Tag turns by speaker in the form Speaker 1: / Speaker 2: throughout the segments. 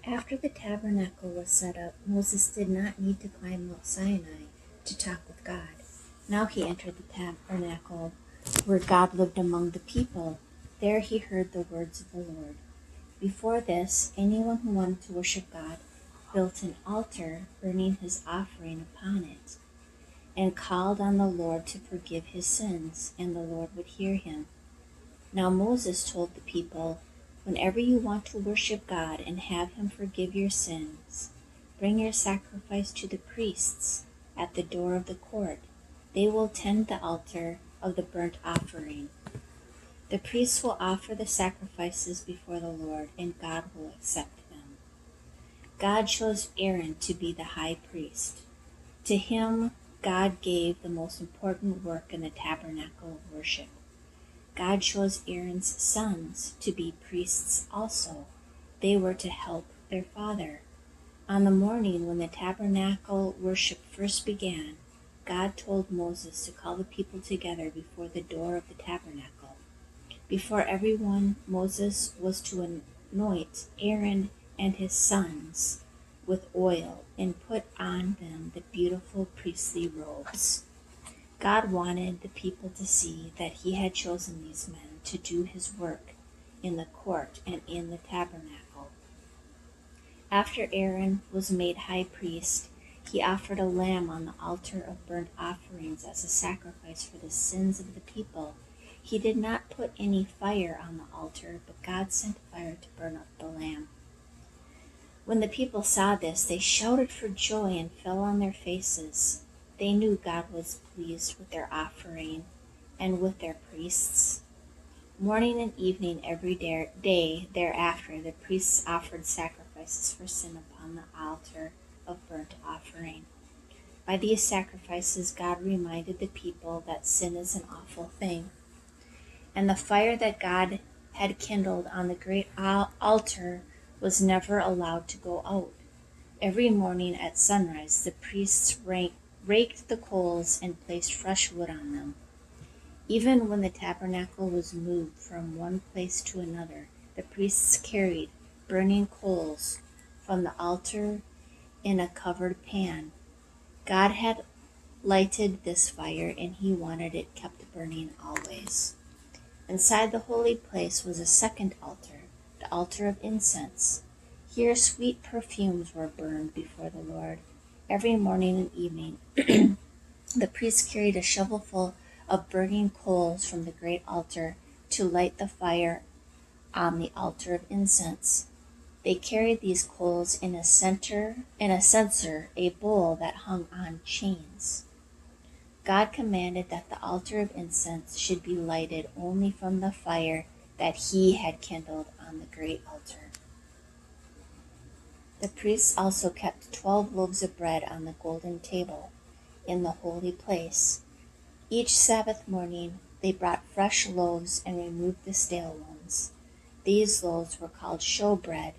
Speaker 1: After the tabernacle was set up, Moses did not need to climb Mount Sinai to talk with God. Now he entered the tabernacle where God lived among the people. There he heard the words of the Lord. Before this, anyone who wanted to worship God built an altar, burning his offering upon it, and called on the Lord to forgive his sins, and the Lord would hear him. Now Moses told the people, "Whenever you want to worship God and have him forgive your sins, bring your sacrifice to the priests at the door of the court. They will tend the altar of the burnt offering. The priests will offer the sacrifices before the Lord, and God will accept them." God chose Aaron to be the high priest. To him, God gave the most important work in the tabernacle of worship. God chose Aaron's sons to be priests also. They were to help their father. On the morning when the tabernacle worship first began, God told Moses to call the people together before the door of the tabernacle. Before everyone, Moses was to anoint Aaron and his sons with oil and put on them the beautiful priestly robes. God wanted the people to see that he had chosen these men to do his work in the court and in the tabernacle. After Aaron was made high priest, he offered a lamb on the altar of burnt offerings as a sacrifice for the sins of the people. He did not put any fire on the altar, but God sent fire to burn up the lamb. When the people saw this, they shouted for joy and fell on their faces. They knew God was pleased with their offering and with their priests. Morning and evening every day thereafter, the priests offered sacrifices for sin upon the altar of burnt offering. By these sacrifices, God reminded the people that sin is an awful thing. And the fire that God had kindled on the great altar was never allowed to go out. Every morning at sunrise, the priests raked the coals and placed fresh wood on them. Even when the tabernacle was moved from one place to another, the priests carried burning coals from the altar in a covered pan. God had lighted this fire, and he wanted it kept burning always. Inside the holy place was a second altar, the altar of incense. Here sweet perfumes were burned before the Lord. Every morning and evening, the priests carried a shovelful of burning coals from the great altar to light the fire on the altar of incense. They carried these coals in a censer, a bowl that hung on chains. God commanded that the altar of incense should be lighted only from the fire that he had kindled on the great altar. The priests also kept 12 loaves of bread on the golden table in the holy place. Each Sabbath morning they brought fresh loaves and removed the stale ones. These loaves were called showbread.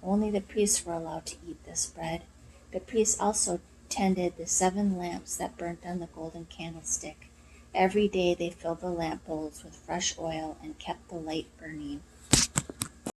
Speaker 1: Only the priests were allowed to eat this bread. The priests also tended the 7 lamps that burnt on the golden candlestick. Every day they filled the lamp bowls with fresh oil and kept the light burning.